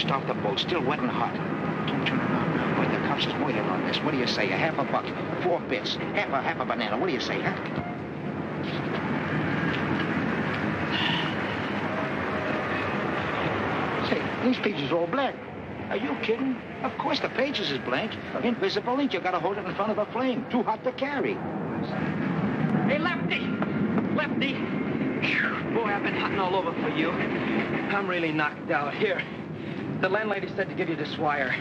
just off the boat, still wet and hot. Don't turn around now. Wait, the cops is waiting on this. What do you say? $1/2, 4 bits, half a banana. What do you say, huh? Say, these pages are all blank. Are you kidding? Of course the pages is blank. Invisible ink. You gotta hold it in front of the flame. Too hot to carry. Hey, Lefty! Lefty! Boy, I've been hunting all over for you. I'm really knocked out. Here, the landlady said to give you this wire.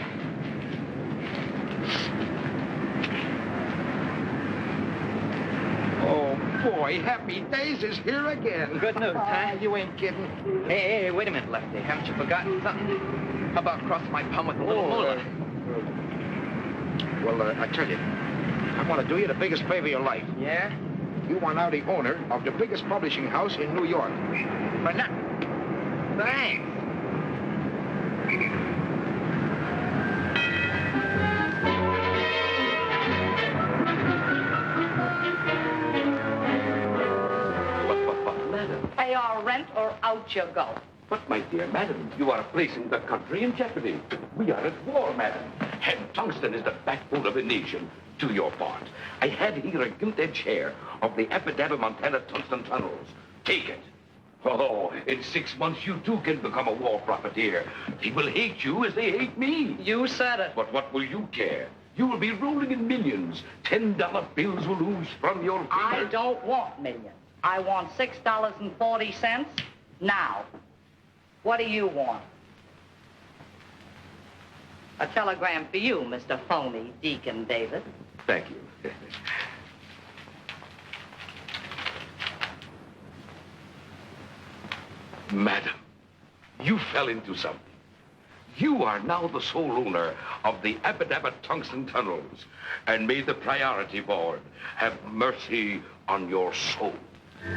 Oh, boy, Happy Days is here again. Good news, huh? You ain't kidding. Hey, wait a minute, Lefty. Haven't you forgotten something? How about crossing my palm with a little moolah? Well, I tell you, I want to do you the biggest favor of your life. Yeah? You are now the owner of the biggest publishing house in New York. For nothing. Thanks. Madam. Pay our rent or out you go. But, my dear madam, you are placing the country in jeopardy. We are at war, madam. And tungsten is the backbone of a nation. To your part, I had here a gilt-edged share of the Epidabba Montana tungsten tunnels. Take it. Oh, in 6 months, you too can become a war profiteer. They will hate you as they hate me. You said it. But what will you care? You will be rolling in millions. $10 bills will ooze from your fingers. I don't want millions. I want $6.40 now. What do you want? A telegram for you, Mr. Phony Deacon David. Thank you. Madam, you fell into something. You are now the sole owner of the Epidabba Tungsten Tunnels, and may the priority board have mercy on your soul. Hey,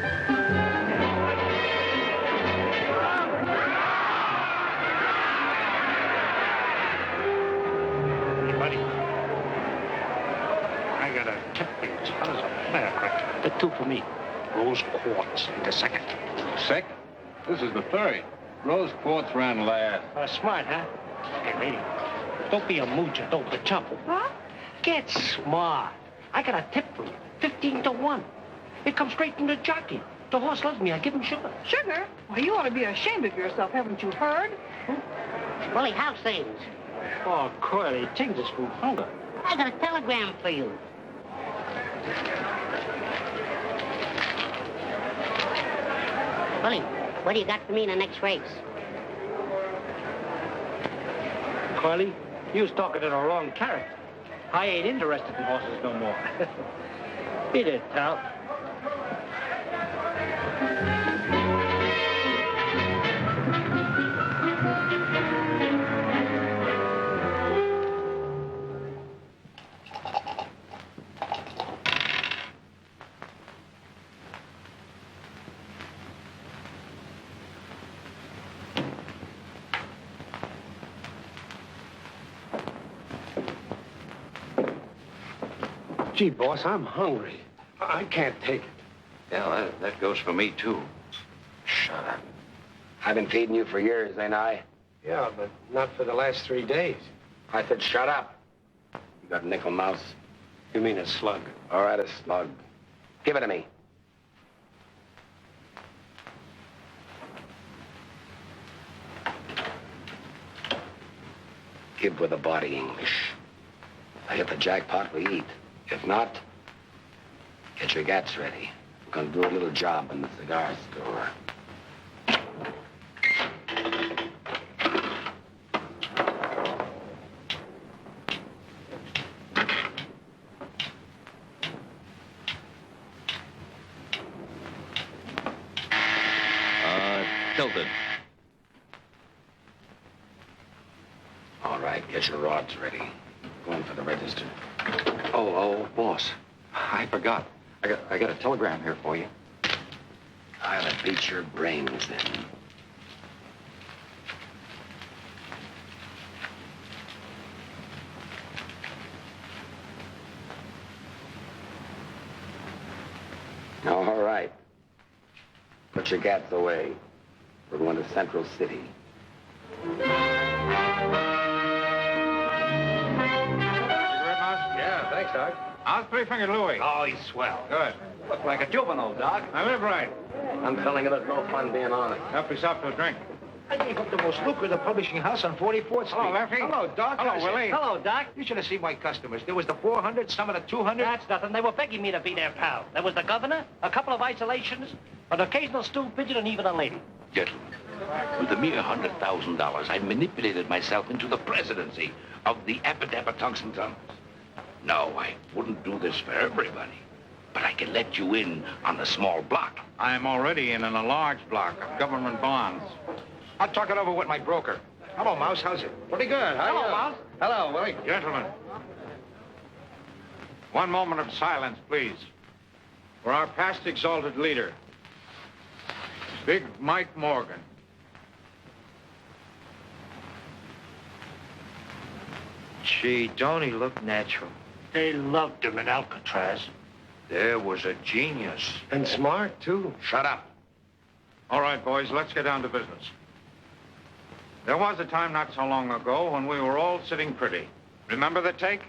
buddy. I got a tip for you. How does a player quick? The 2 for me. Rose quartz in the second. Second? This is the third. Rose quartz ran last. Smart, huh? Hey, lady, don't be a moocher, don't be chumple. Huh? Get smart. I got a tip for you. 15 to 1. It comes straight from the jockey. The horse loves me. I give him sugar. Sugar? Well, you ought to be ashamed of yourself. Haven't you heard? Willie, how's things? Oh, Curly, things is from hunger. I got a telegram for you. Willie, what do you got for me in the next race? Curly, you was talking to the wrong character. I ain't interested in horses no more. Beat it, pal. Gee, boss, I'm hungry. I can't take it. Yeah, that goes for me, too. Shut up. I've been feeding you for years, ain't I? Yeah, but not for the last 3 days. I said shut up. You got a nickel mouse? You mean a slug? All right, a slug. Give it to me. Give with a body, English. If I hit the jackpot, we eat. If not, get your gats ready. We're gonna do a little job in the cigar store. Tilted. All right, get your rods ready. Going for the register. Oh, boss. I forgot. I got a telegram here for you. I'll beat your brains then. All right. Put your gats away. We're going to Central City. Thanks, Doc. How's Three-Fingered Louie? Oh, he's swell. Good. Look like a juvenile, Doc. I live right. I'm telling you, there's no fun being honest. Help yourself to a drink. I gave up the most lucrative publishing house on 44th Street. Hello, Lefty. Hello, Doc. Hello, How's it? Willie. Hello, Doc. You should have seen my customers. There was the 400, some of the 200. That's nothing. They were begging me to be their pal. There was the governor, a couple of isolations, an occasional stool pigeon, and even a lady. Gentlemen, with a mere $100,000, I manipulated myself into the presidency of the Epidemic Tungsten Tunnels. No, I wouldn't do this for everybody, but I can let you in on the small block. I'm already in a large block of government bonds. I'll talk it over with my broker. Hello, Mouse. How's it? Pretty good. Hello, Mouse. Hello, Willie. Gentlemen, one moment of silence, please, for our past exalted leader, Big Mike Morgan. Gee, don't he look natural? They loved him in Alcatraz. There was a genius. And smart, too. Shut up. All right, boys, let's get down to business. There was a time not so long ago when we were all sitting pretty. Remember the take?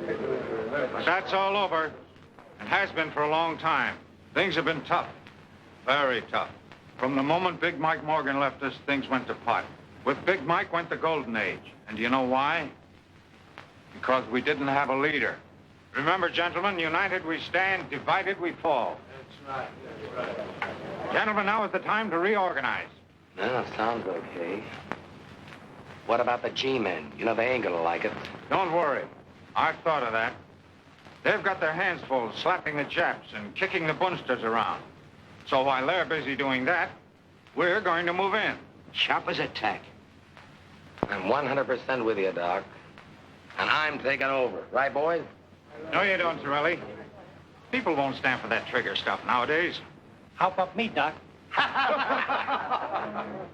But that's all over. It has been for a long time. Things have been tough. Very tough. From the moment Big Mike Morgan left us, things went to pot. With Big Mike went the golden age. And do you know why? Because we didn't have a leader. Remember, gentlemen, united we stand, divided we fall. That's right. Gentlemen, now is the time to reorganize. Yeah, sounds okay. What about the G-men? You know, they ain't gonna like it. Don't worry. I've thought of that. They've got their hands full slapping the Japs and kicking the Bunsters around. So while they're busy doing that, we're going to move in. Sharp a tack. I'm 100% with you, Doc. And I'm taking over. Right, boys? No, you don't, Torelli. People won't stand for that trigger stuff nowadays. How about me, Doc?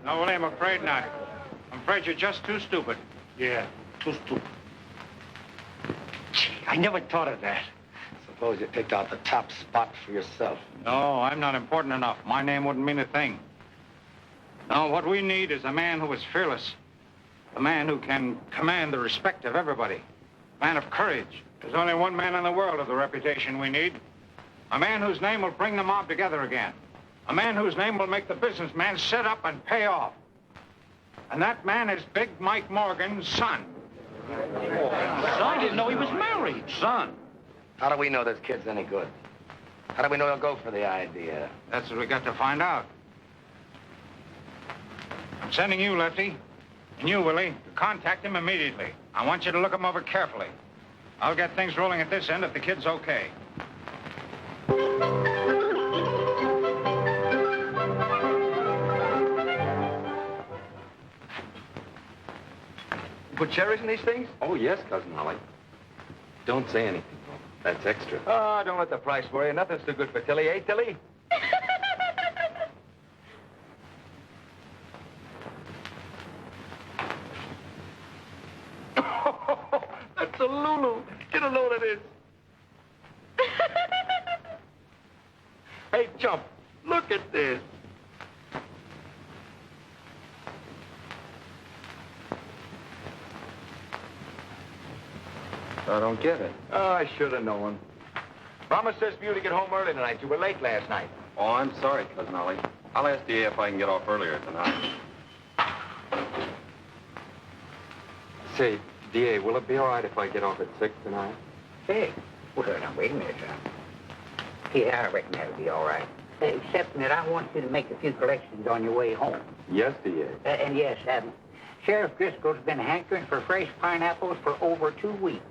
No, Willie, I'm afraid not. I'm afraid you're just too stupid. Yeah, too stupid. Gee, I never thought of that. Suppose you picked out the top spot for yourself. No, I'm not important enough. My name wouldn't mean a thing. No, what we need is a man who is fearless. A man who can command the respect of everybody. A man of courage. There's only one man in the world of the reputation we need. A man whose name will bring the mob together again. A man whose name will make the businessman sit up and pay off. And that man is Big Mike Morgan's son. I didn't know he was married. Son. How do we know this kid's any good? How do we know he'll go for the idea? That's what we got to find out. I'm sending you, Lefty, and you, Willie, to contact him immediately. I want you to look him over carefully. I'll get things rolling at this end if the kid's okay. Put cherries in these things? Oh, yes, Cousin Ollie. Don't say anything, though. That's extra. Oh, don't let the price worry you. Nothing's too good for Tilly, eh, Tilly? That's a Lulu. Get a load of this. Hey, Chump, look at this. I don't get it. Oh, I should have known. Mama says for you to get home early tonight. You were late last night. Oh, I'm sorry, Cousin Ollie. I'll ask D.A. if I can get off earlier tonight. Say, D.A., will it be all right if I get off at 6 tonight? Hey, well, now, wait a minute, son. Yeah, I reckon that'll be all right. Except that I want you to make a few collections on your way home. Yes, D.A. And yes, Sheriff Driscoll's been hankering for fresh pineapples for over 2 weeks.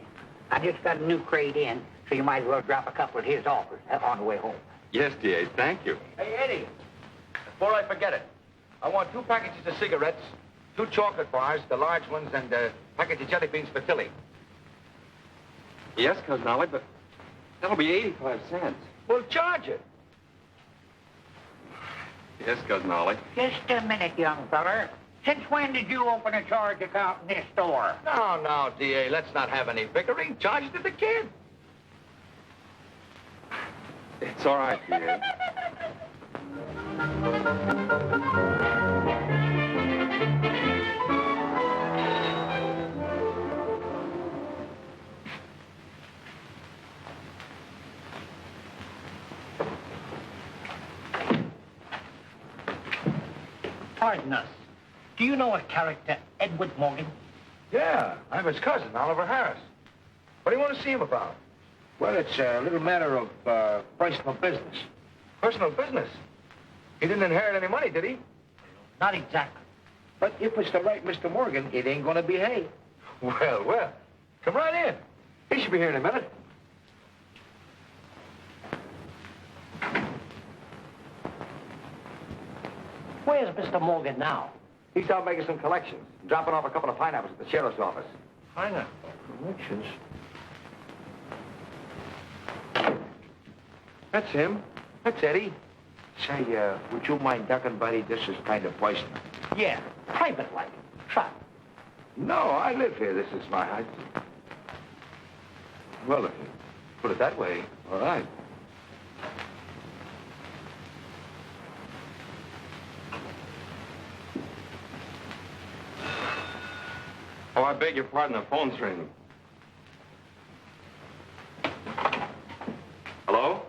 I just got a new crate in, so you might as well drop a couple at his office on the way home. Yes, D.A., thank you. Hey, Eddie, before I forget it, I want 2 packages of cigarettes, 2 chocolate bars, the large ones, and a package of jelly beans for Tilly. Yes, Cousin Ollie, but that'll be 85 cents. Well, charge it. Yes, Cousin Ollie. Just a minute, young feller. Since when did you open a charge account in this store? No, D.A., let's not have any bickering. Charge it to the kid. It's all right, D.A. pardon us. Do you know a character, Edward Morgan? Yeah, I'm his cousin, Oliver Harris. What do you want to see him about? Well, it's a little matter of personal business. Personal business? He didn't inherit any money, did he? Not exactly. But if it's the right Mr. Morgan, it ain't gonna behave. Well, come right in. He should be here in a minute. Where's Mr. Morgan now? He's out making some collections, dropping off a couple of pineapples at the sheriff's office. Pineapple collections? That's him. That's Eddie. Say, would you mind ducking, buddy? This is kind of personal. Yeah, private like. Try. No, I live here. This is my house. Well, if you put it that way, all right. Oh, I beg your pardon, the phone's ringing. Hello?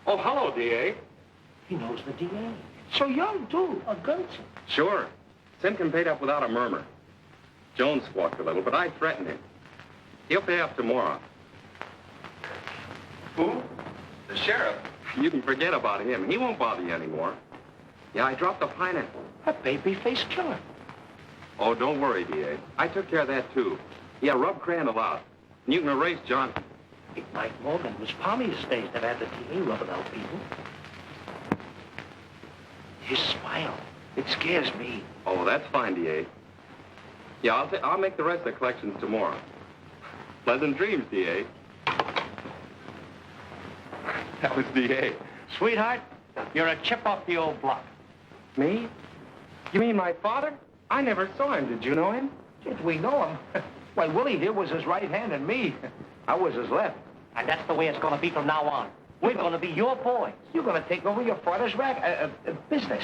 Oh, hello, D.A. He knows the DA. So young, too. A gunsmith. Sure. Simpkin paid up without a murmur. Jones squawked a little, but I threatened him. He'll pay up tomorrow. Who? The sheriff. You can forget about him. He won't bother you anymore. Yeah, I dropped the pineapple. A baby-faced killer. Oh, don't worry, D.A. I took care of that, too. Yeah, rub Crandall out. And you can erase John. Big Mike Morgan was palmy days that had the DA rubbing out people. His smile. It scares me. Oh, that's fine, D.A. Yeah, I'll make the rest of the collections tomorrow. Pleasant dreams, D.A. That was D.A. Sweetheart, you're a chip off the old block. Me? You mean my father? I never saw him. Did you know him? Did we know him? Why, Willie here was his right hand and me. I was his left. And that's the way it's going to be from now on. We're going to be your boys. You're going to take over your father's business.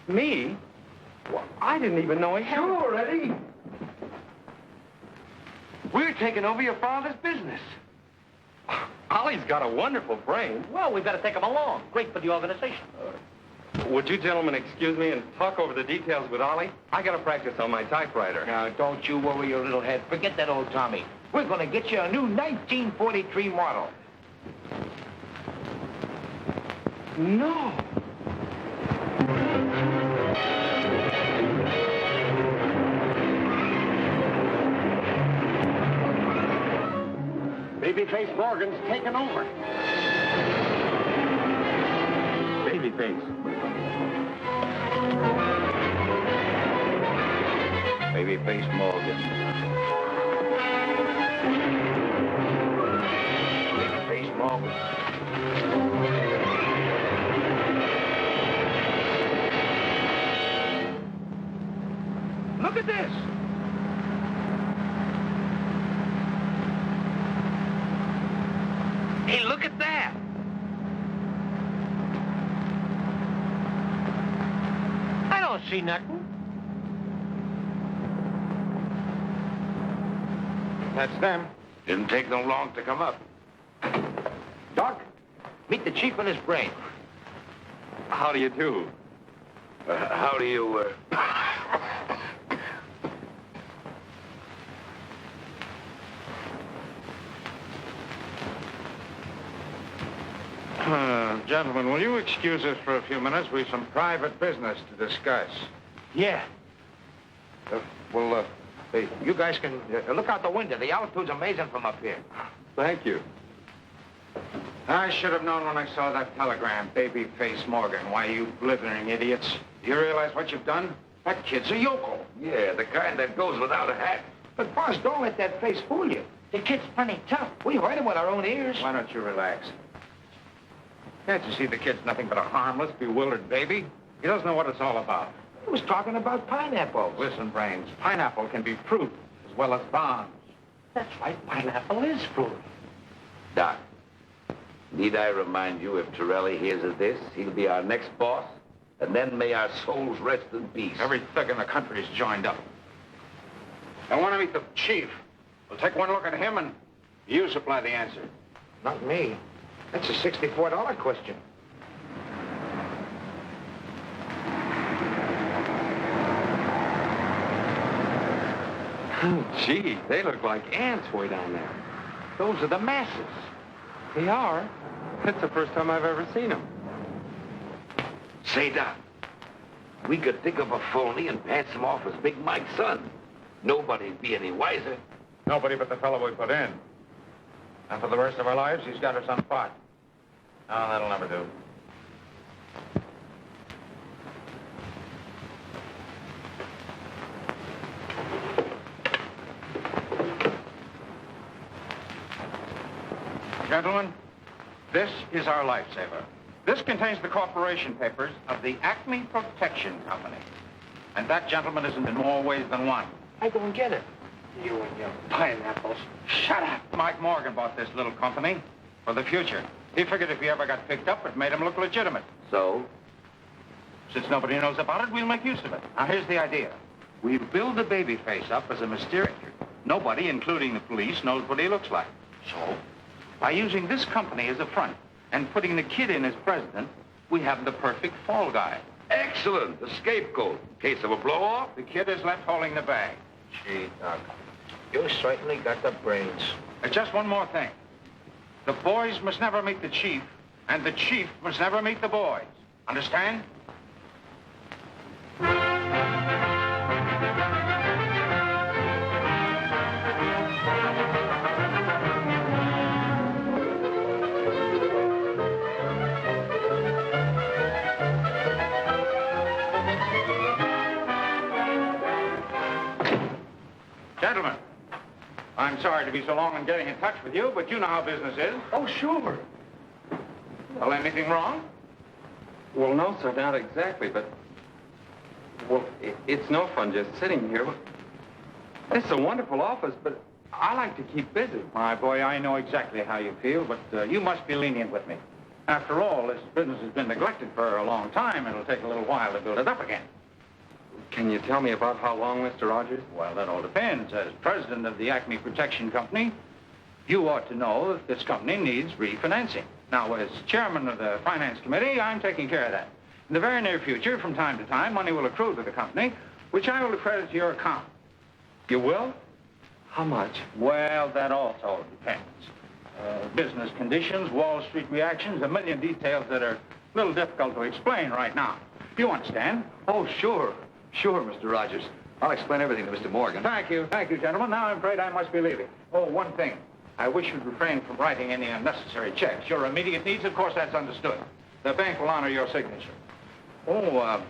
Me? Well, I didn't even know he had... Sure, Eddie. We're taking over your father's business. Ollie's got a wonderful brain. Well, we better take him along. Great for the organization. Would you gentlemen excuse me and talk over the details with Ollie? I got to practice on my typewriter. Now, don't you worry your little head. Forget that old Tommy. We're going to get you a new 1943 model. No. Babyface Morgan's taken over. Babyface. Babyface Morgan. Babyface Morgan. Look at this. Hey, look at that. I don't see nothing. That's them. Didn't take them long to come up. Doc, meet the chief and his brain. How do you do? How do you, Gentlemen, will you excuse us for a few minutes? We've some private business to discuss. Yeah. Hey, you guys can look out the window. The altitude's amazing from up here. Thank you. I should have known when I saw that telegram, Babyface Morgan. Why, you blithering idiots. Do you realize what you've done? That kid's a yokel. Yeah, the kind that goes without a hat. But, boss, don't let that face fool you. The kid's plenty tough. We heard him with our own ears. Why don't you relax? Can't you see the kid's nothing but a harmless, bewildered baby? He doesn't know what it's all about. He was talking about pineapples. Listen, Brains, pineapple can be fruit as well as bombs. That's right, pineapple is fruit. Doc, need I remind you, if Torelli hears of this, he'll be our next boss, and then may our souls rest in peace. Every thug in the country's joined up. I want to meet the chief. We'll take one look at him, and you supply the answer. Not me. That's a $64 question. Gee, they look like ants way down there. Those are the masses. They are. It's the first time I've ever seen them. Say, Doc, we could think of a phony and pass him off as Big Mike's son. Nobody'd be any wiser. Nobody but the fellow we put in. And for the rest of our lives, he's got us on pot. No, that'll never do. Gentlemen, this is our lifesaver. This contains the corporation papers of the Acme Protection Company. And that gentleman isn't in more ways than one. I go and get it. You and your pineapples. Shut up. Mike Morgan bought this little company for the future. He figured if he ever got picked up, it made him look legitimate. So? Since nobody knows about it, we'll make use of it. Now, here's the idea. We'll build the baby face up as a mysterious. Nobody, including the police, knows what he looks like. So, by using this company as a front and putting the kid in as president, we have the perfect fall guy. Excellent. The scapegoat. In case of a blow-off. The kid is left holding the bag. Gee, Doc, you certainly got the brains. Just one more thing. The boys must never meet the chief, and the chief must never meet the boys. Understand? Gentlemen, I'm sorry to be so long in getting in touch with you, but you know how business is. Oh, sure. Well, anything wrong? Well, no, sir, not exactly, but... Well, it's no fun just sitting here. It's a wonderful office, but I like to keep busy. My boy, I know exactly how you feel, but you must be lenient with me. After all, this business has been neglected for a long time. It'll take a little while to build it up again. Can you tell me about how long, Mr. Rogers? Well, that all depends. As president of the Acme Protection Company, you ought to know that this company needs refinancing. Now, as chairman of the finance committee, I'm taking care of that. In the very near future, from time to time, money will accrue to the company, which I will accredit to your account. You will? How much? Well, that also depends. Business conditions, Wall Street reactions, a million details that are a little difficult to explain right now. You understand? Oh, sure. Sure, Mr. Rogers. I'll explain everything to Mr. Morgan. Thank you, gentlemen. Now I'm afraid I must be leaving. Oh, one thing. I wish you'd refrain from writing any unnecessary checks. Your immediate needs, of course, that's understood. The bank will honor your signature. Oh,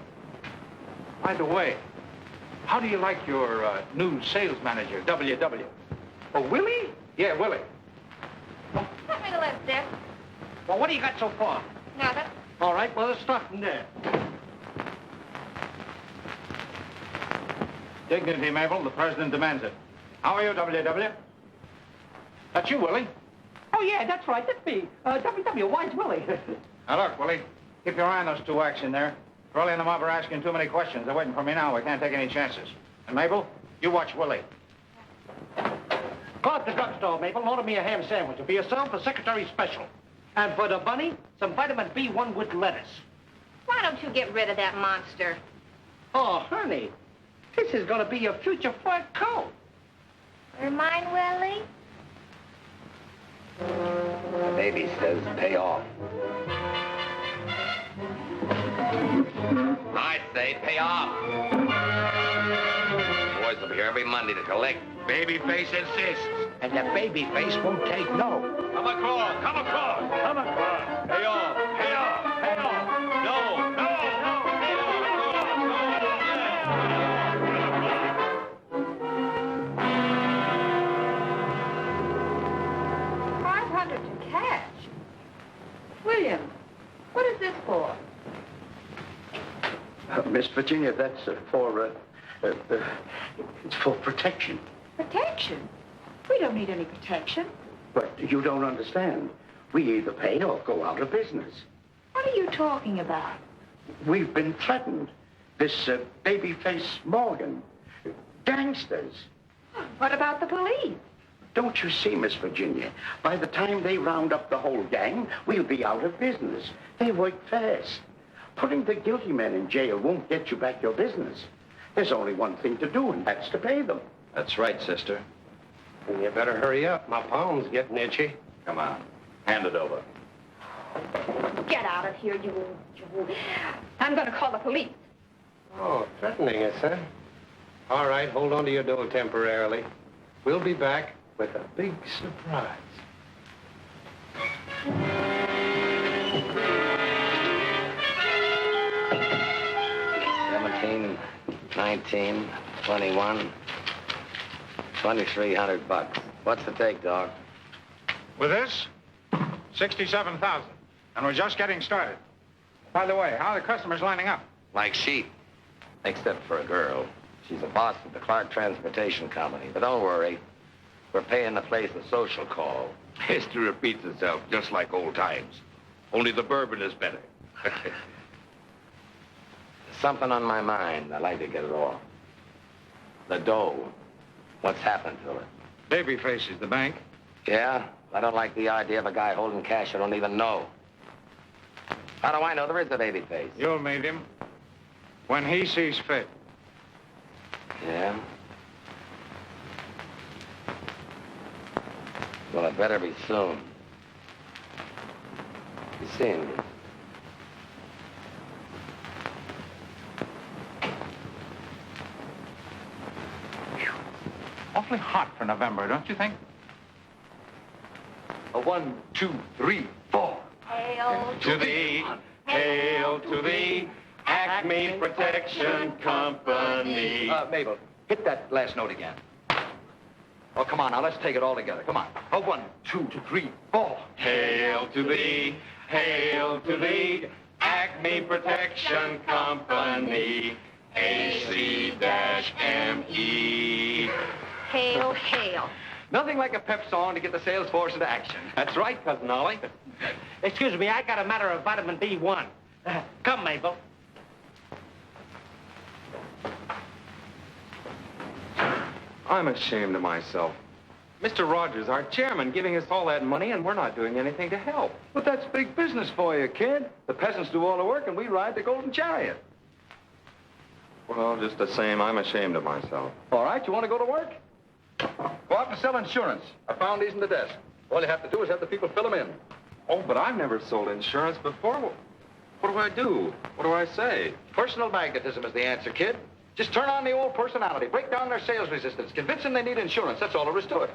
by the way, how do you like your new sales manager, W.W.? Oh, Willie? Yeah, Willie. Let me to left, Dick. Well, what do you got so far? Nothing. All right, well, let's start from there. Dignity, Mabel. The president demands it. How are you, W.W.? That's you, Willie. Oh, yeah, that's right. That's me. W.W., why's Willie? Now, look, Willie, keep your eye on those two acts in there. Curly and the mob are asking too many questions. They're waiting for me now. We can't take any chances. And, Mabel, you watch Willie. Go up to the drugstore, Mabel, and order me a ham sandwich. For yourself, a secretary special. And for the bunny, some vitamin B1 with lettuce. Why don't you get rid of that monster? Oh, honey, this is going to be your future fur coat. Remind Willie? The baby says pay off. I say pay off. Boys will be here every Monday to collect. Babyface insists. And the baby face won't take no. Come across, come across. Come across. Pay off, pay off, pay off. No, no, no, pay $500 to cash. William, what is this for? Miss Virginia, that's it's for protection. Protection? We don't need any protection. But you don't understand. We either pay or go out of business. What are you talking about? We've been threatened. This babyface Morgan. Gangsters. What about the police? Don't you see, Miss Virginia? By the time they round up the whole gang, we'll be out of business. They work fast. Putting the guilty men in jail won't get you back your business. There's only one thing to do, and that's to pay them. That's right, sister. You better hurry up. My palm's getting itchy. Come on. Hand it over. Get out of here, you. I'm going to call the police. Oh, threatening us, huh? All right, hold on to your dough temporarily. We'll be back with a big surprise. 17, 19, 21, 2,300 bucks. What's the take, dog? With this, 67,000. And we're just getting started. By the way, how are the customers lining up? Like sheep. Except for a girl. She's a boss at the Clark Transportation Company. But don't worry. We're paying the place a social call. History repeats itself just like old times. Only the bourbon is better. There's something on my mind. I'd like to get it off. The dough. What's happened to it? Babyface is the bank. Yeah? I don't like the idea of a guy holding cash I don't even know. How do I know there is a baby face? You'll meet him when he sees fit. Yeah? Well, it better be soon. You seeing me? Awfully hot for November, don't you think? A 1, 2, 3, 4. Hail To thee, hail to thee, Acme Protection Company. Mabel, hit that last note again. Oh, come on, now, let's take it all together. Come on. Oh, 1, 2, 3, 4. Hail to thee, Acme Protection Company, AC-ME. Hail, hail. Nothing like a pep song to get the sales force into action. That's right, Cousin Ollie. Excuse me, I got a matter of vitamin B1. Come, Mabel. I'm ashamed of myself. Mr. Rogers, our chairman, giving us all that money, and we're not doing anything to help. But that's big business for you, kid. The peasants do all the work, and we ride the golden chariot. Well, just the same, I'm ashamed of myself. All right, you want to go to work? Go out and sell insurance. I found these in the desk. All you have to do is have the people fill them in. Oh, but I've never sold insurance before. What do I do? What do I say? Personal magnetism is the answer, kid. Just turn on the old personality. Break down their sales resistance. Convince them they need insurance. That's all there is to it.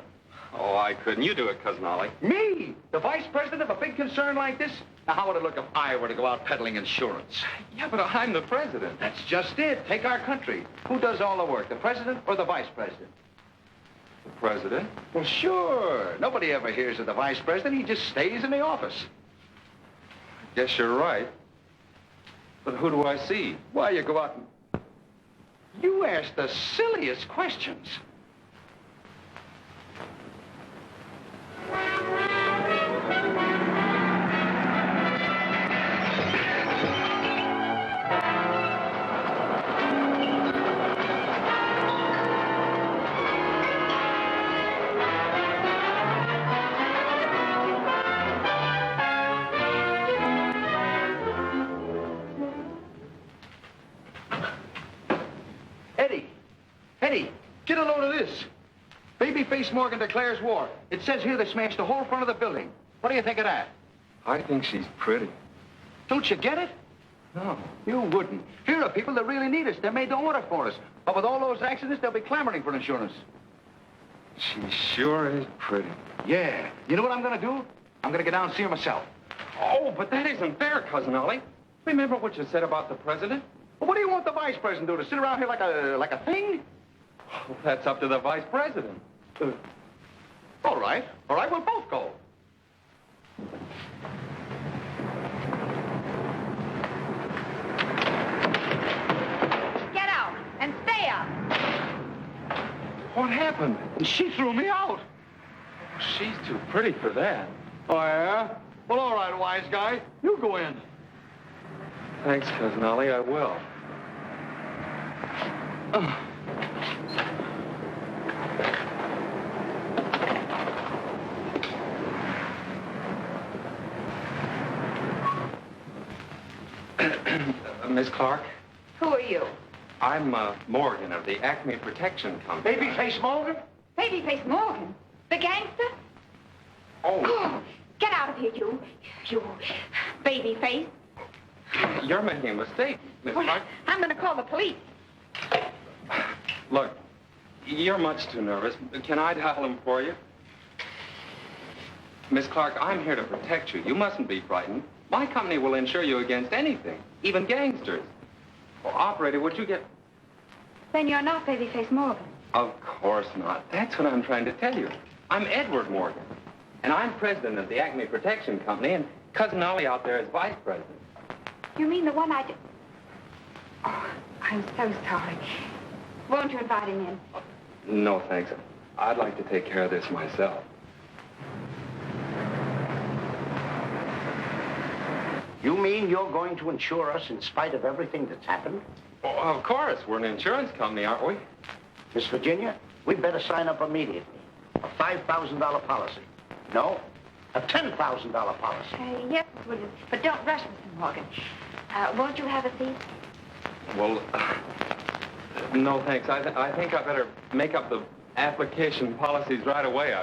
Oh, I couldn't. You do it, Cousin Ollie. Me? The vice president of a big concern like this? Now, how would it look if I were to go out peddling insurance? Yeah, but I'm the president. That's just it. Take our country. Who does all the work, the president or the vice president? The president? Well, sure. Nobody ever hears of the vice president. He just stays in the office. Guess you're right. But who do I see? Why, you go out and... You ask the silliest questions. Eddie, get a load of this. Babyface Morgan declares war. It says here they smashed the whole front of the building. What do you think of that? I think she's pretty. Don't you get it? No. You wouldn't. Here are people that really need us. They made the order for us. But with all those accidents, they'll be clamoring for insurance. She sure is pretty. Yeah. You know what I'm going to do? I'm going to get down and see her myself. Oh, but that isn't fair, Cousin Ollie. Remember what you said about the president? Well, what do you want the vice president to do? To sit around here like a thing? Oh, that's up to the vice president. All right. All right, we'll both go. Get out and stay out. What happened? She threw me out. She's too pretty for that. Oh, yeah? Well, all right, wise guy. You go in. Thanks, Cousin Ollie, I will. Miss Clark? Who are you? I'm Morgan of the Acme Protection Company. Babyface Morgan? Babyface Morgan? The gangster? Oh, Get out of here, you babyface. you're making a mistake, Miss Clark. I'm going to call the police. Look, you're much too nervous. Can I dial him for you? Miss Clark, I'm here to protect you. You mustn't be frightened. My company will insure you against anything, even gangsters. Well, operator, would you get... Then you're not Babyface Morgan. Of course not. That's what I'm trying to tell you. I'm Edward Morgan, and I'm president of the Acme Protection Company, and Cousin Ollie out there is vice president. You mean the one I did... Oh, I'm so sorry. Won't you invite him in? No, thanks. I'd like to take care of this myself. You mean you're going to insure us in spite of everything that's happened? Oh, of course. We're an insurance company, aren't we? Miss Virginia, we'd better sign up immediately. A $5,000 policy. No, a $10,000 policy. Yes, Miss Williams, but don't rush, Mr. Morgan. Won't you have a seat? Well, no, thanks. I think I better make up the application policies right away.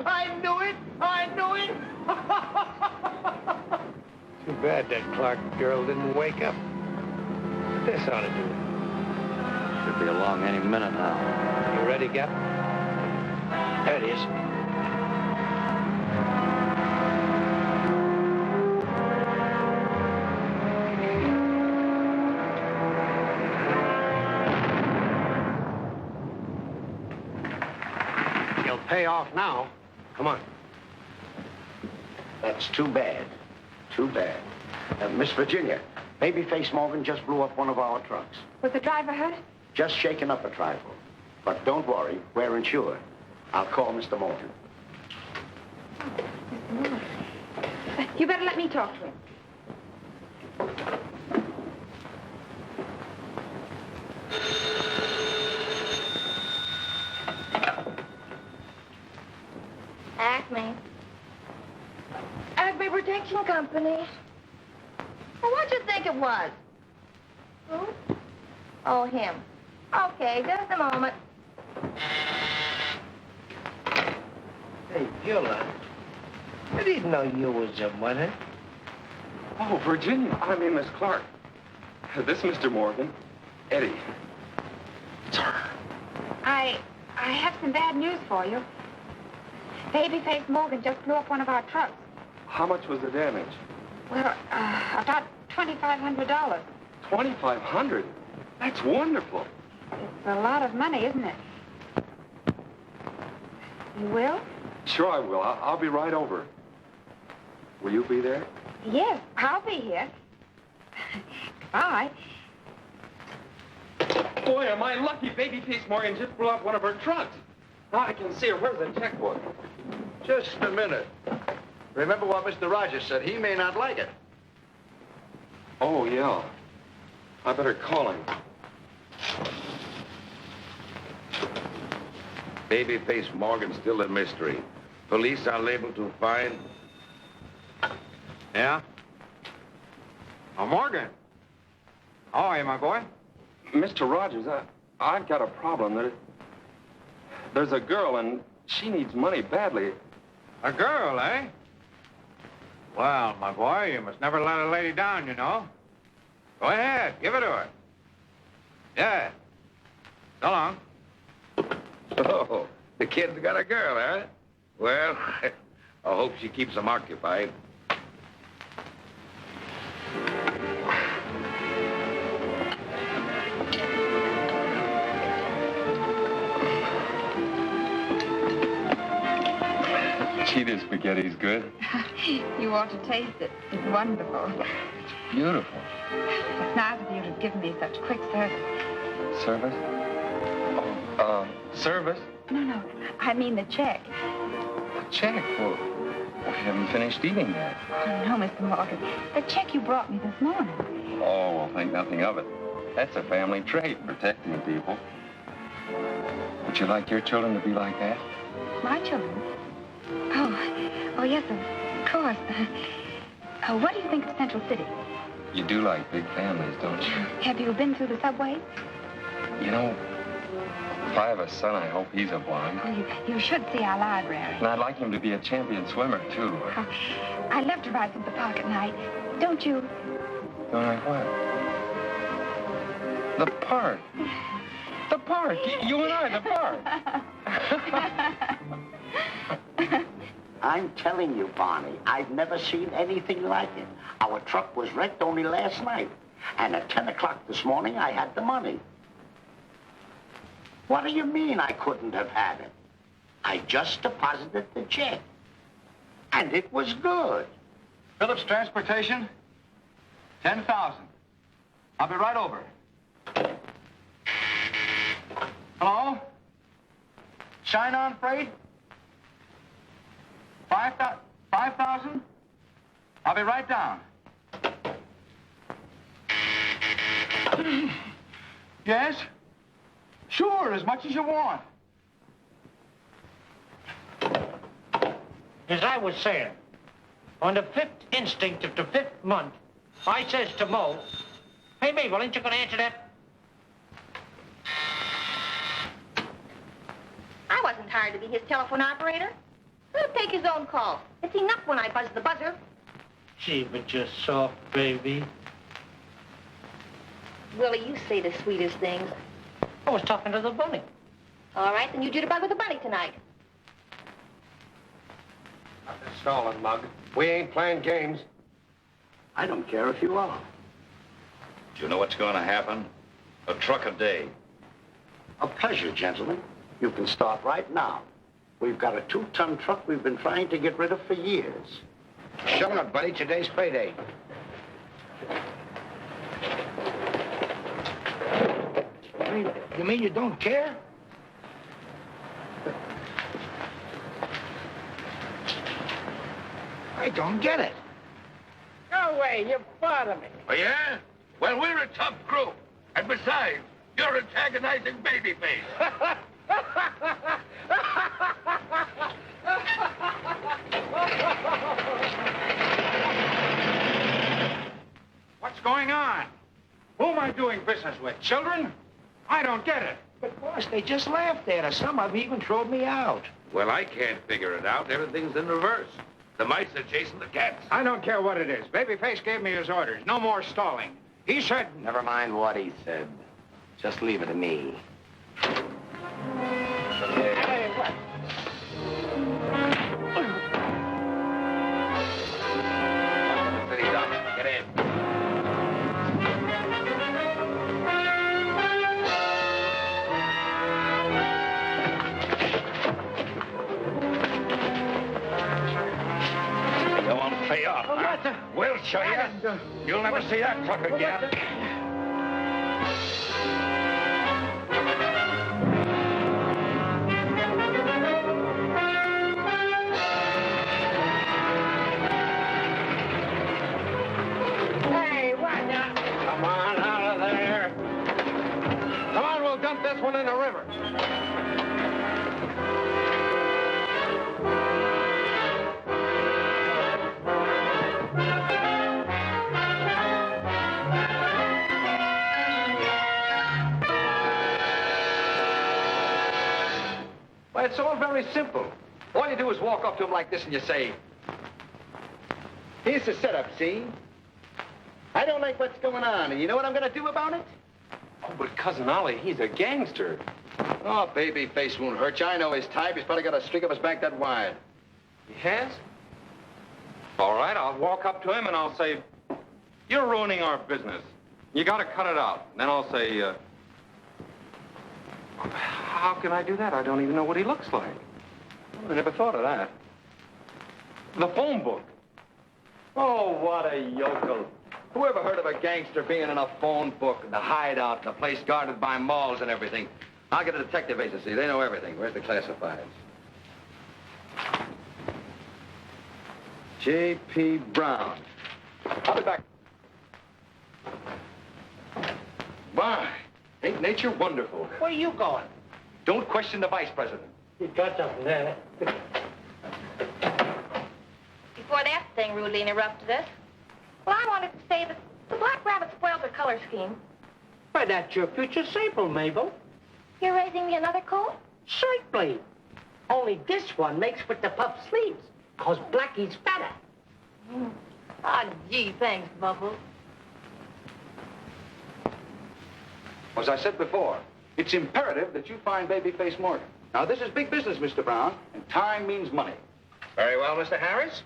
I knew it! I knew it! Too bad that Clark girl didn't wake up. This ought to do it. Should be along any minute now. You ready, Gap? There it is. He'll pay off now. Come on. That's too bad. Too bad. Miss Virginia, Babyface Morgan just blew up one of our trucks. Was the driver hurt? Just shaken up a trifle. But don't worry, we're insured. I'll call Mr. Morgan. Mr. Morgan. You better let me talk to him. Acme. Acme Protection Company. Well, what'd you think it was? Who? Oh, him. Okay, just a moment. Hey, Beulah. I didn't know you was a mother. Oh, Virginia. I mean, Miss Clark. This is Mr. Morgan. Eddie. It's her. I have some bad news for you. Babyface Morgan just blew up one of our trucks. How much was the damage? Well, about $2,500. $2,500? That's wonderful. It's a lot of money, isn't it? You will? Sure I will. I'll be right over. Will you be there? Yes, I'll be here. Goodbye. Boy, am I lucky. Babyface Morgan just blew up one of her trucks. Now I can see her. Where's the checkbook? Just a minute. Remember what Mr. Rogers said. He may not like it. Oh, yeah. I better call him. Babyface Morgan's still a mystery. Police are able to find... Yeah? Oh, Morgan. How are you, my boy? Mr. Rogers, I've got a problem. There's a girl, and she needs money badly. A girl, eh? Well, my boy, you must never let a lady down, you know. Go ahead, give it to her. Yeah. So long. Oh, the kid's got a girl, huh? Well, I hope she keeps him occupied. Gee, this spaghetti's good. You ought to taste it. It's wonderful. It's beautiful. It's nice of you to have given me such quick service. Service? Oh, service? No. I mean the check. A check? Well, we haven't finished eating yet. Oh, no, Mr. Morgan. The check you brought me this morning. Oh, well, think nothing of it. That's a family trait, protecting people. Would you like your children to be like that? My children? Oh, yes, of course. What do you think of Central City? You do like big families, don't you? Have you been through the subway? You know, if I have a son, I hope he's a blonde. You should see our library. And I'd like him to be a champion swimmer, too. I love to ride through the park at night. Don't you? Don't I what? The park. The park. You and I, the park. I'm telling you, Barney, I've never seen anything like it. Our truck was wrecked only last night. And at 10 o'clock this morning, I had the money. What do you mean I couldn't have had it? I just deposited the check. And it was good. Phillips Transportation, 10,000. I'll be right over. Hello? Shine On Freight? 5,000? I'll be right down. Yes? Sure, as much as you want. As I was saying, on the 5th instinct of the 5th month, I says to Mo, hey, Mabel, ain't you going to answer that? I wasn't hired to be his telephone operator. He'll take his own call. It's enough when I buzz the buzzer. Gee, but you're soft, baby. Willie, you say the sweetest things. I was talking to the bunny. All right, then you jitterbug with the bunny tonight. Stalling, Mug. We ain't playing games. I don't care if you are. Do you know what's going to happen? A truck a day. A pleasure, gentlemen. You can start right now. We've got a 2-ton truck we've been trying to get rid of for years. Shut up, buddy. Today's payday. You mean you don't care? I don't get it. No way, you're bothering me. Oh, yeah? Well, we're a tough crew. And besides, you're antagonizing Babyface. What's going on? Who am I doing business with? Children? I don't get it. But, boss, they just laughed at us. Some of them even throwed me out. Well, I can't figure it out. Everything's in reverse. The mice are chasing the cats. I don't care what it is. Babyface gave me his orders. No more stalling. He said... Never mind what he said. Just leave it to me. Hey, what? City Doc, get in. You won't pay off, huh? We'll show you. You'll never see that truck again. Hey, what now? Come on, out of there. Come on, we'll dump this one in the river. Well, it's all very simple. All you do is walk up to him like this and you say, here's the setup, see? I don't like what's going on, and you know what I'm going to do about it? Oh, but Cousin Ollie, he's a gangster. Oh, Babyface won't hurt you. I know his type. He's probably got a streak up his back that wide. He has? All right, I'll walk up to him and I'll say, you're ruining our business. You got to cut it out. Then I'll say, how can I do that? I don't even know what he looks like. I never thought of that. The phone book. Oh, what a yokel. Who ever heard of a gangster being in a phone book, the hideout, the place guarded by malls and everything? I'll get a detective agency. They know everything. Where's the classifieds? J.P. Brown. I'll be back. My, ain't nature wonderful? Where are you going? Don't question the vice president. You got something there. Before that thing rudely interrupted us, well, I wanted to say that The black rabbit spoiled their color scheme. Why, that's your future sable, Mabel. You're raising me another colt? Certainly. Only this one makes with the puff sleeves, 'cause Blackie's fatter. Ah, gee, thanks, Bubbles. As I said before, it's imperative that you find Babyface Morgan. Now, this is big business, Mr. Brown, and time means money. Very well, Mr. Harris.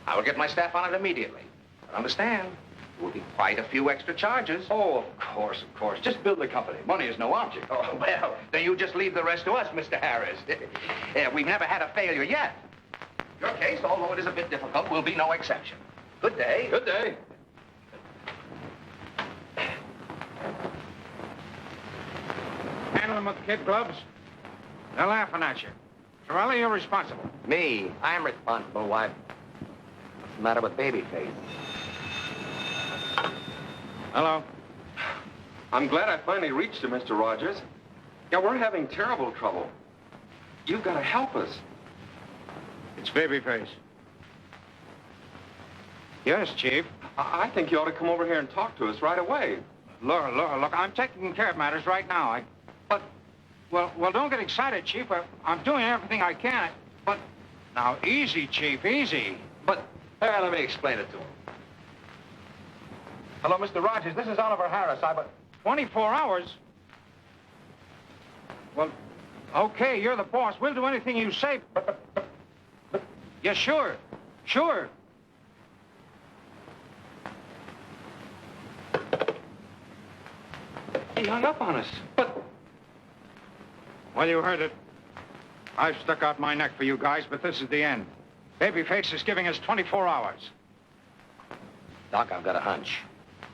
I will get my staff on it immediately. But understand, there will be quite a few extra charges. Oh, of course, of course. Just build the company. Money is no object. Oh, well, then you just leave the rest to us, Mr. Harris. We've never had a failure yet. Your case, although it is a bit difficult, will be no exception. Good day. Good day. Handle them with kid gloves. They're laughing at you. Torelli, you're responsible. Me? I'm responsible. Why? What's the matter with Babyface? Hello. I'm glad I finally reached you, Mr. Rogers. Yeah, we're having terrible trouble. You've got to help us. It's Babyface. Yes, Chief. I think you ought to come over here and talk to us right away. Look, I'm taking care of matters right now. Well, don't get excited, Chief. I'm doing everything I can. But, now, easy, Chief, easy. But, let me explain it to him. Hello, Mr. Rogers. This is Oliver Harris. 24 hours? Well, okay, you're the boss. We'll do anything you say. But yeah, sure. He hung up on us. But... Well, you heard it. I've stuck out my neck for you guys, but this is the end. Babyface is giving us 24 hours. Doc, I've got a hunch.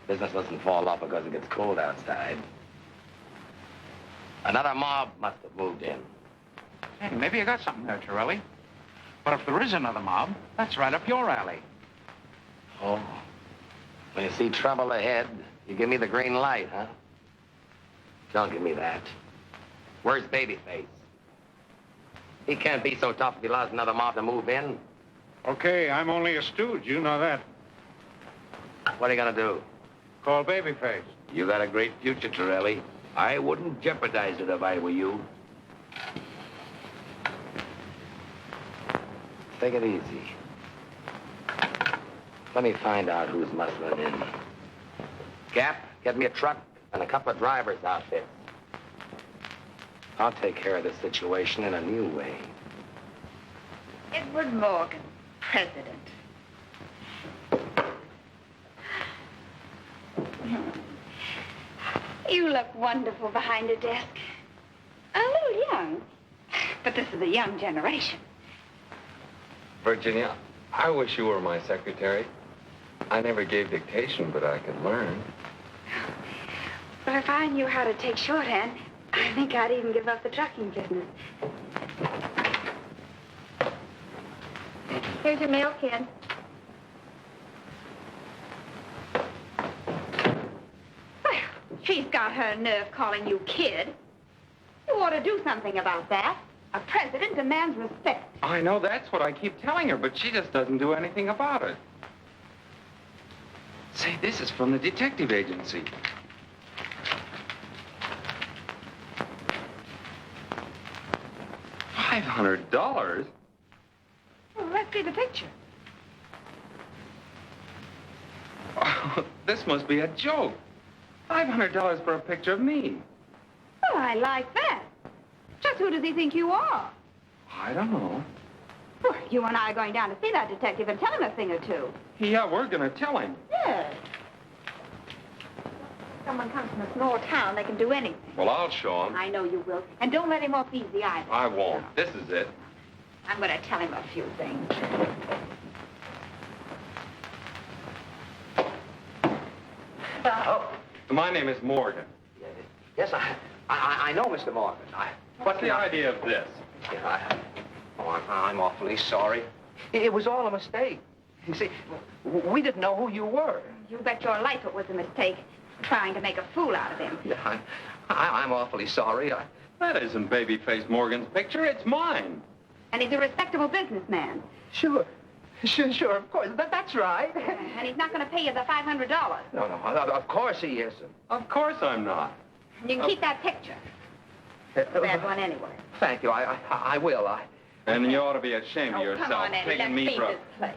Business doesn't fall off because it gets cold outside. Another mob must have moved in. Hey, maybe you got something there, Torelli. But if there is another mob, that's right up your alley. Oh. When you see trouble ahead, you give me the green light, huh? Don't give me that. Where's Babyface? He can't be so tough if he allows another mob to move in. Okay, I'm only a stooge. You know that. What are you gonna do? Call Babyface. You got a great future, Torelli. I wouldn't jeopardize it if I were you. Take it easy. Let me find out who's muscling in. Gap, get me a truck and a couple of driver's outfits. I'll take care of the situation in a new way. Edward Morgan, president. You look wonderful behind a desk. A little young, but this is a young generation. Virginia, I wish you were my secretary. I never gave dictation, but I could learn. But if I knew how to take shorthand, I think I'd even give up the trucking business. Here's your mail, kid. Well, she's got her nerve calling you kid. You ought to do something about that. A president demands respect. I know that's what I keep telling her, but she just doesn't do anything about it. Say, this is from the detective agency. $500? Well, let's see the picture. Oh, this must be a joke. $500 for a picture of me. Well, I like that. Just who does he think you are? I don't know. Well, you and I are going down to see that detective and tell him a thing or two. Yeah, we're going to tell him. Yes. Someone comes from a small town, they can do anything. Well, I'll show him. I know you will. And don't let him off easy either. I won't. This is it. I'm going to tell him a few things. Oh. My name is Morgan. Yes, I know, Mr. Morgan. What's the idea of this? I'm awfully sorry. It was all a mistake. You see, we didn't know who you were. You bet your life it was a mistake, trying to make a fool out of him. Yeah, I'm awfully sorry. That isn't Babyface Morgan's picture. It's mine. And he's a respectable businessman. Sure. Sure, of course. That's right. And he's not going to pay you the $500. No, of course he isn't. Of course I'm not. You can keep that picture. Bad one anyway. Thank you. I will. And you ought to be ashamed of yourself, Come on, Eddie. taking Let's me see for this place.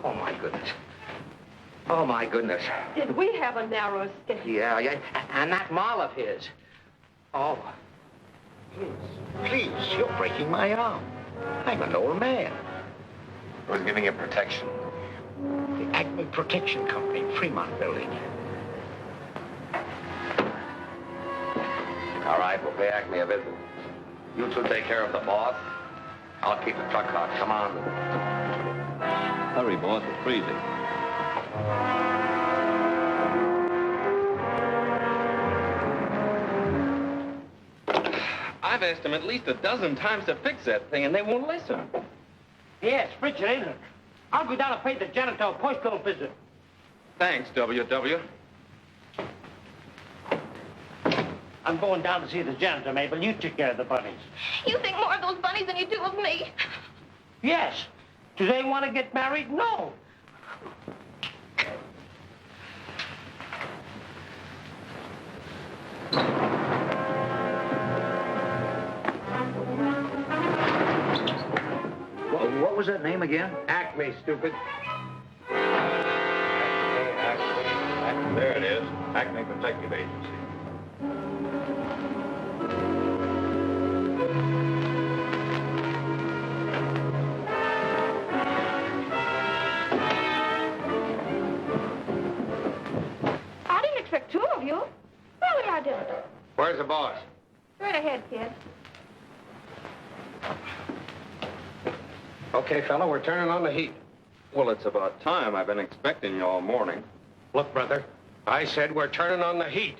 Oh, my goodness. Oh, my goodness. Did we have a narrow escape? Yeah. And that mall of his. Oh. Please, you're breaking my arm. I'm an old man. Who's giving you protection? The Acme Protection Company, Fremont Building. All right, we'll pay Acme a visit. You two take care of the boss. I'll keep the truck hot. Come on. Hurry, boss. It's freezing. I've asked them at least a dozen times to fix that thing, and they won't listen. Yes, frigid, ain't it? I'll go down and pay the janitor a postal visit. Thanks, W.W. I'm going down to see the janitor, Mabel. You take care of the bunnies. You think more of those bunnies than you do of me. Yes. Do they want to get married? No. What was that name again? Acme, stupid. Acme. There it is. Acme Protective Agency. I didn't expect two of you. Really, I didn't. Where's the boss? Straight ahead, kid. Okay, fella, we're turning on the heat. Well, it's about time. I've been expecting you all morning. Look, brother, I said we're turning on the heat.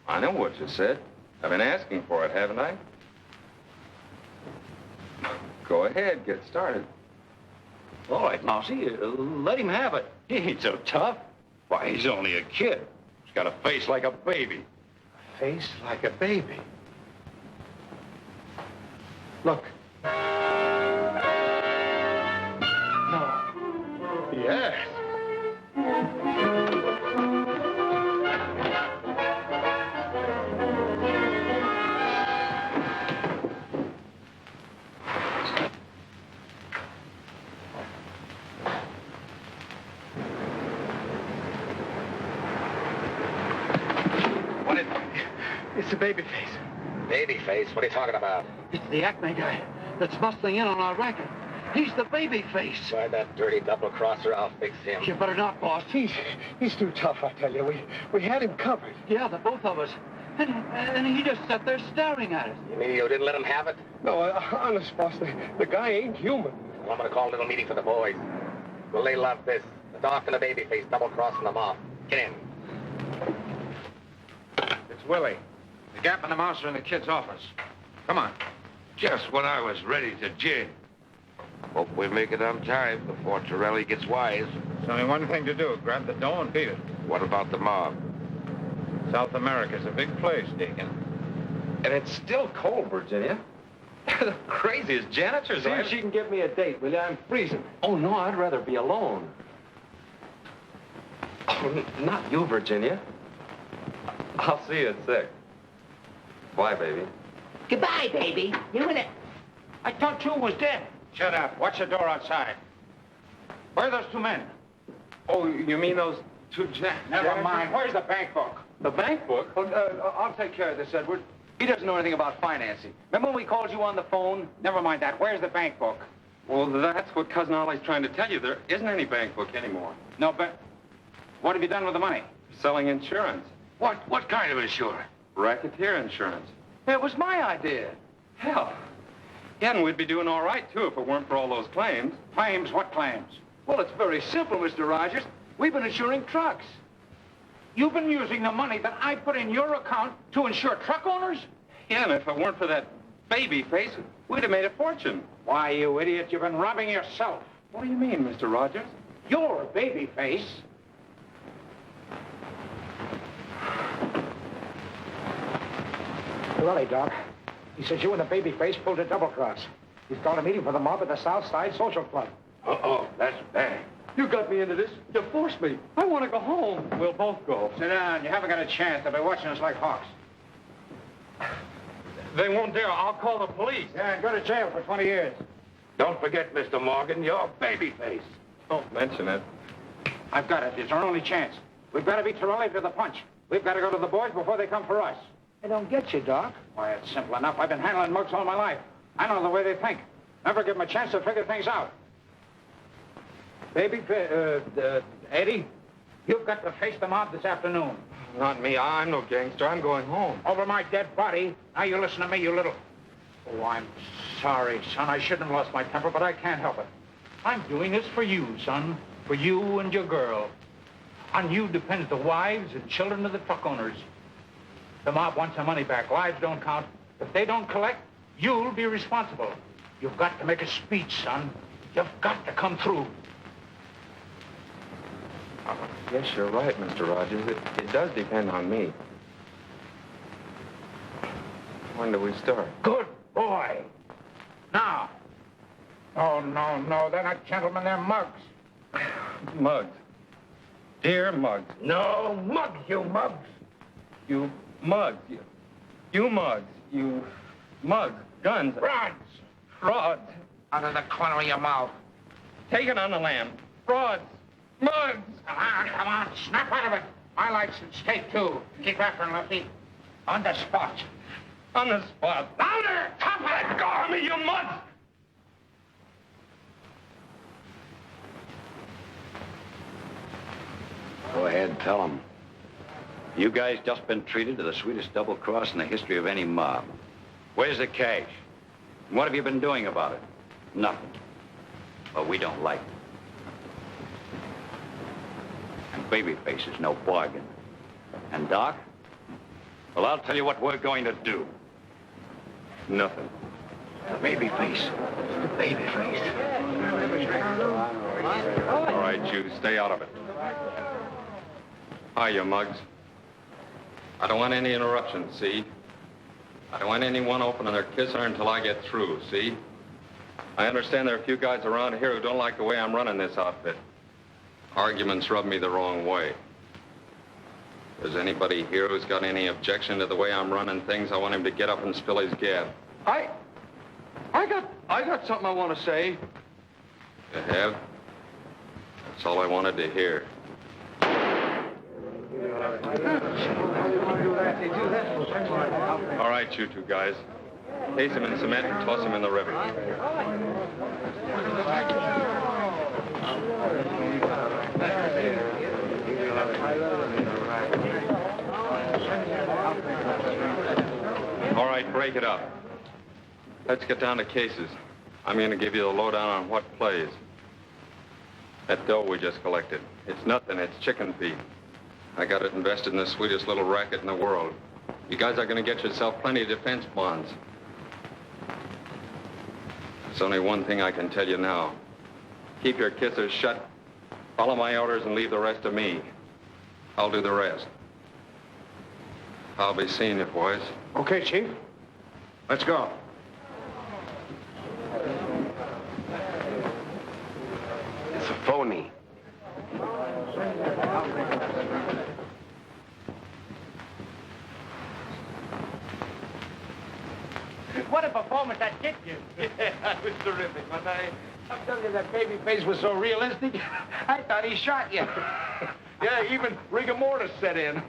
I know what you said. I've been asking for it, haven't I? Go ahead, get started. All right, Mousy, let him have it. He ain't so tough. Why, he's only a kid. He's got a face like a baby. A face like a baby? Look. No. Yes. What is it? It's the baby face. Baby face? What are you talking about? It's the Acme guy that's bustling in on our racket. He's the baby face. Why, that dirty double-crosser, I'll fix him. You better not, boss. He's too tough, I tell you. We had him covered. Yeah, the both of us. And he just sat there staring at us. You mean you didn't let him have it? No, honest, boss, the guy ain't human. Well, I'm going to call a little meeting for the boys. Will they love this? The doc and the baby face double-crossing them off. Get in. It's Willie. The Gap and the Mouse are in the kid's office. Come on. Just when I was ready to jig. Hope we make it on time before Torelli gets wise. There's only one thing to do. Grab the dough and beat it. What about the mob? South America's a big place, Deacon. And it's still cold, Virginia. They're the craziest janitors. See if she can give me a date, will you? I'm freezing. Oh, no, I'd rather be alone. Oh, not you, Virginia. I'll see you at 6. Bye, baby. Goodbye, baby. You and it. I thought you was dead. Shut up. Watch the door outside. Where are those two men? Oh, you mean those two Never mind. Where's the bank book? The bank book? I'll take care of this, Edward. He doesn't know anything about financing. Remember when we called you on the phone? Never mind that. Where's the bank book? Well, that's what Cousin Ollie's trying to tell you. There isn't any bank book anymore. No, but what have you done with the money? Selling insurance. What kind of insurance? Racketeer insurance. It was my idea. Hell. Yeah, and we'd be doing all right, too, if it weren't for all those claims. Claims? What claims? Well, it's very simple, Mr. Rogers. We've been insuring trucks. You've been using the money that I put in your account to insure truck owners? Yeah, and if it weren't for that baby face, we'd have made a fortune. Why, you idiot, you've been robbing yourself. What do you mean, Mr. Rogers? You're a baby face. Willie, Doc, He says you and the babyface pulled a double cross. He's got a meeting for the mob at the South Side Social Club. Uh-oh, that's bad. You got me into this. You forced me. I want to go home. We'll both go. Sit down. You haven't got a chance. They'll be watching us like hawks. They won't dare. I'll call the police. Yeah, and go to jail for 20 years. Don't forget, Mr. Morgan, you're babyface. Don't mention it. I've got it. It's our only chance. We've got to beat Torelli to the punch. We've got to go to the boys before they come for us. I don't get you, Doc. Why, it's simple enough. I've been handling mugs all my life. I know the way they think. Never give them a chance to figure things out. Eddie, you've got to face the mob this afternoon. Not me. I'm no gangster. I'm going home. Over my dead body. Now you listen to me, you little... Oh, I'm sorry, son. I shouldn't have lost my temper, but I can't help it. I'm doing this for you, son. For you and your girl. On you depends the wives and children of the truck owners. The mob wants their money back. Lives don't count. If they don't collect, you'll be responsible. You've got to make a speech, son. You've got to come through. Yes, you're right, Mr. Rogers. It does depend on me. When do we start? Good boy. Now. Oh, no. They're not gentlemen. They're mugs. Mugs. Dear Mugs. No, mugs, you mugs. You mugs. You mugs. You mugs. Guns. Rods. Rods. Out of the corner of your mouth. Take it on the lam. Rods. Mugs. Come on. Snap out of it. My life's at stake, too. Keep after him, Lefty. On the spot. On the spot. Louder! Top of it! Go on me, you mugs! Go ahead, tell them. You guys just been treated to the sweetest double cross in the history of any mob. Where's the cash? And what have you been doing about it? Nothing. But we don't like it. And Babyface is no bargain. And Doc? Well, I'll tell you what we're going to do. Nothing. Babyface. Babyface. All right, you stay out of it. Hi, you mugs. I don't want any interruptions, see? I don't want anyone opening their kisser until I get through, see? I understand there are a few guys around here who don't like the way I'm running this outfit. Arguments rub me the wrong way. If there's anybody here who's got any objection to the way I'm running things, I want him to get up and spill his gab. I got something I want to say. You have? That's all I wanted to hear. All right, you two guys. Case him in cement and toss him in the river. All right, break it up. Let's get down to cases. I'm going to give you the lowdown on what plays. That dough we just collected. It's nothing. It's chicken feed. I got it invested in the sweetest little racket in the world. You guys are going to get yourself plenty of defense bonds. There's only one thing I can tell you now. Keep your kissers shut. Follow my orders and leave the rest to me. I'll do the rest. I'll be seeing you, boys. Okay, Chief. Let's go. It's a phony. What a performance that did you. Yeah, that was terrific, wasn't I? I'm telling you, that Babyface was so realistic, I thought he shot you. Yeah, even rigor mortis set in.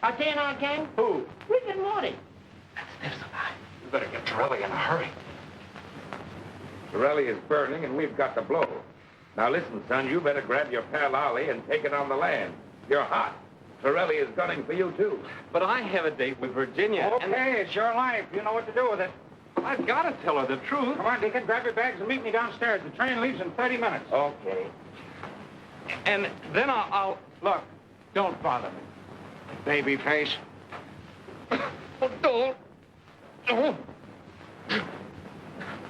I'll tell you now, gang. Who? Rick and Morty. We better get Torelli in a hurry. Torelli is burning, and we've got to blow. Now, listen, son, you better grab your pal Ollie and take it on the land. You're hot. Torelli is gunning for you, too. But I have a date with Virginia. Okay, it's your life. You know what to do with it. I've got to tell her the truth. Come on, Deacon, grab your bags and meet me downstairs. The train leaves in 30 minutes. Okay. And then I'll... Look, don't bother me. Babyface. Oh, don't.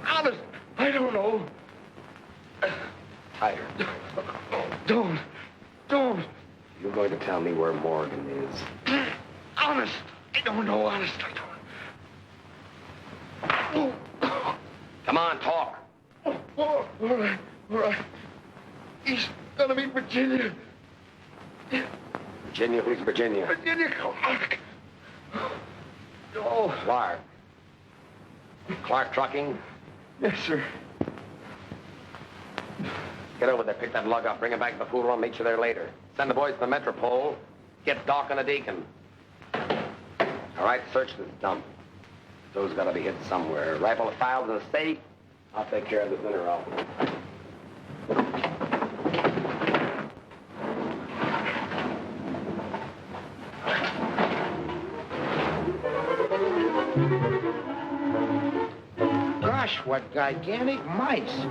Honest, I don't know. Tired. Don't. You're going to tell me where Morgan is. Honest, I don't know. Honest, I don't. Come on, talk. All right. He's gonna be Virginia. Virginia? Who's Virginia? Virginia Clark. Oh. Clark. Clark Trucking? Yes, sir. Get over there, pick that lug up, bring him back to the pool room, meet you there later. Send the boys to the Metropole. Get Doc and a deacon. All right, search this dump. Those gotta be hid somewhere. Rifle the files in the safe. I'll take care of this dinner off. Gosh, what gigantic mice.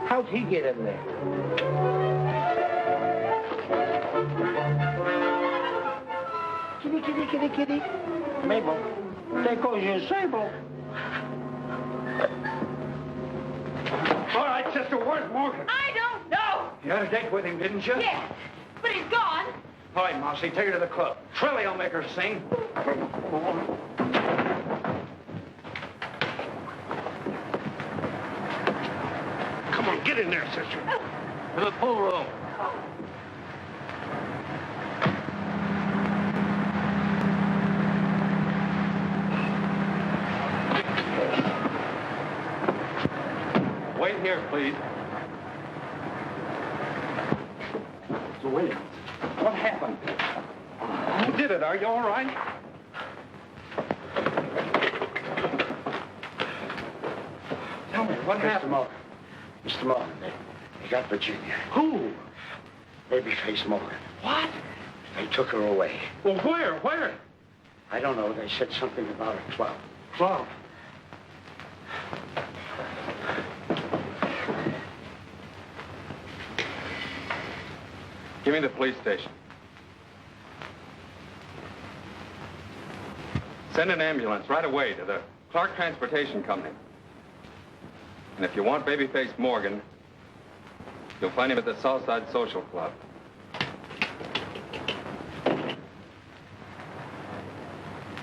How'd he get in there? Kitty. Mabel, there goes your sable. All right, sister, where's Morgan? I don't know. You had a date with him, didn't you? Yes, but he's gone. All right, Mousy, take her to the club. Trilly will make her sing. Come on, get in there, sister. To the pool room. Wait here, please. So wait. What happened? Who did it? Are you all right? Tell me, what happened? Mr. Morgan, they got Virginia. Who? Babyface Morgan. What? They took her away. Well, where? I don't know. They said something about a club. Club? Give me the police station. Send an ambulance right away to the Clark Transportation Company. And if you want Babyface Morgan, you'll find him at the Southside Social Club.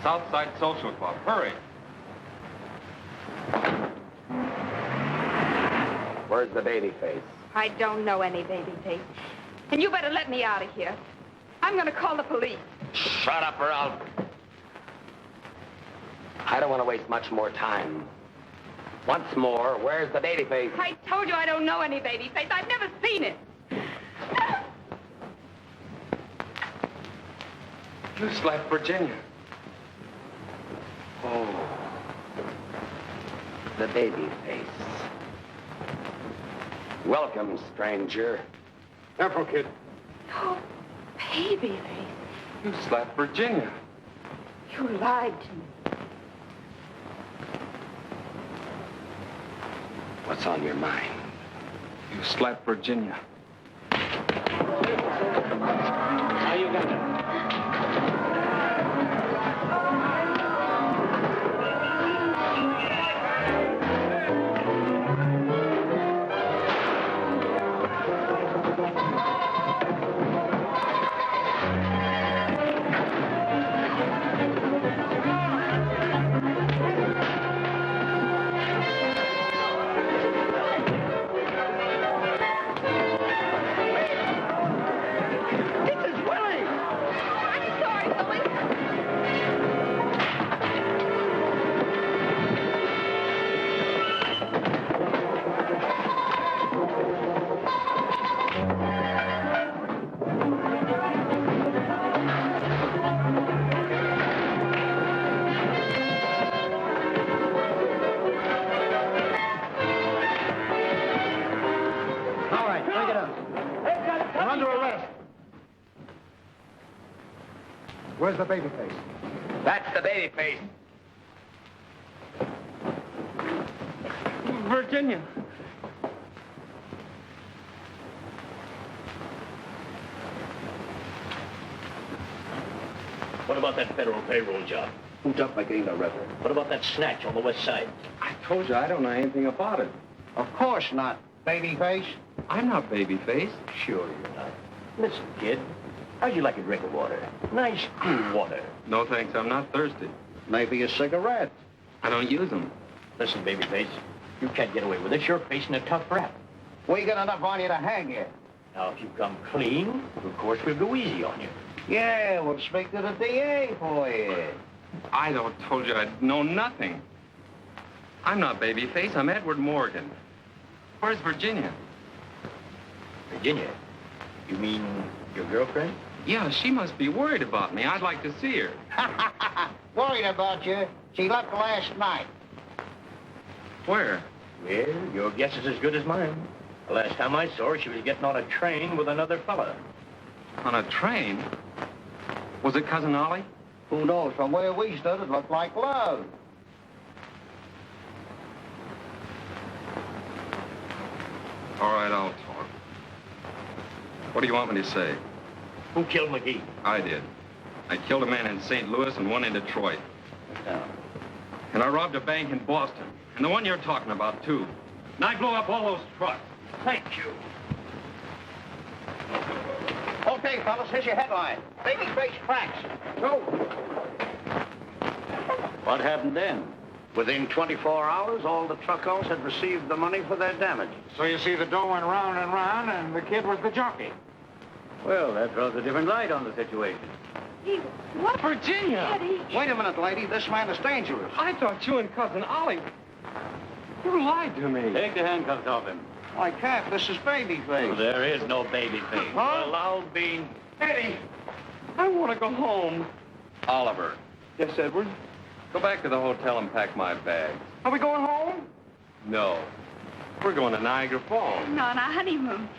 Southside Social Club. Hurry. Where's the Babyface? I don't know any Babyface. And you better let me out of here. I'm going to call the police. Shut up or I'll... I don't want to waste much more time. Once more, where's the Babyface? I told you I don't know any Babyface. I've never seen it. You slapped Virginia. Oh. The Babyface. Welcome, stranger. Careful, kid. Oh, Babyface. You slapped Virginia. You lied to me. What's on your mind? You slapped Virginia. Now you got it. Where's the Babyface? That's the Babyface. Virginia. What about that federal payroll job? Who's up by getting the record? What about that snatch on the west side? I told you I don't know anything about it. Of course not, babyface. I'm not babyface. Sure you're not. Listen, kid. How'd you like a drink of water? Nice, cool water. No, thanks. I'm not thirsty. Maybe a cigarette. I don't use them. Listen, babyface. You can't get away with this. You're facing a tough rap. We got enough on you to hang you. Now, if you come clean, of course, we'll go easy on you. Yeah, we'll speak to the DA for you. I told you I know nothing. I'm not babyface. I'm Edward Morgan. Where's Virginia? Virginia? You mean your girlfriend? Yeah, she must be worried about me. I'd like to see her. Worried about you? She left last night. Where? Well, your guess is as good as mine. The last time I saw her, she was getting on a train with another fella. On a train? Was it Cousin Ollie? Who knows? From where we stood, it looked like love. All right, I'll talk. What do you want me to say? Who killed McGee? I did. I killed a man in St. Louis and one in Detroit. Yeah. And I robbed a bank in Boston. And the one you're talking about, too. And I blew up all those trucks. Thank you. Okay, fellas, here's your headline. Babyface cracks. Go. What happened then? Within 24 hours, all the truck owners had received the money for their damages. So you see, the dough went round and round, and the kid was the jockey. Well, that throws a different light on the situation. What? Virginia! Eddie. Wait a minute, lady. This man is dangerous. I thought you and Cousin Ollie... You lied to me. Take the handcuffs off him. I can't. This is Babyface. There is no Babyface. Huh? Loud bean. Eddie, I want to go home. Oliver. Yes, Edward? Go back to the hotel and pack my bags. Are we going home? No. We're going to Niagara Falls. No, on our honeymoon.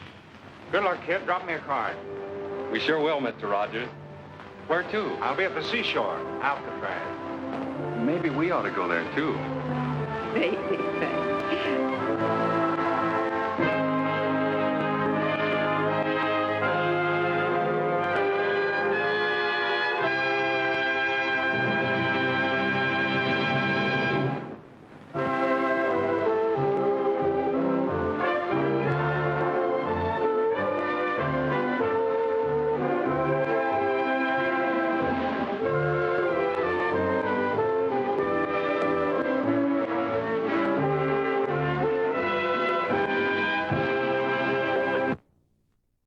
Good luck, kid. Drop me a card. We sure will, Mr. Rogers. Where to? I'll be at the seashore, Alcatraz. Maybe we ought to go there, too. Baby,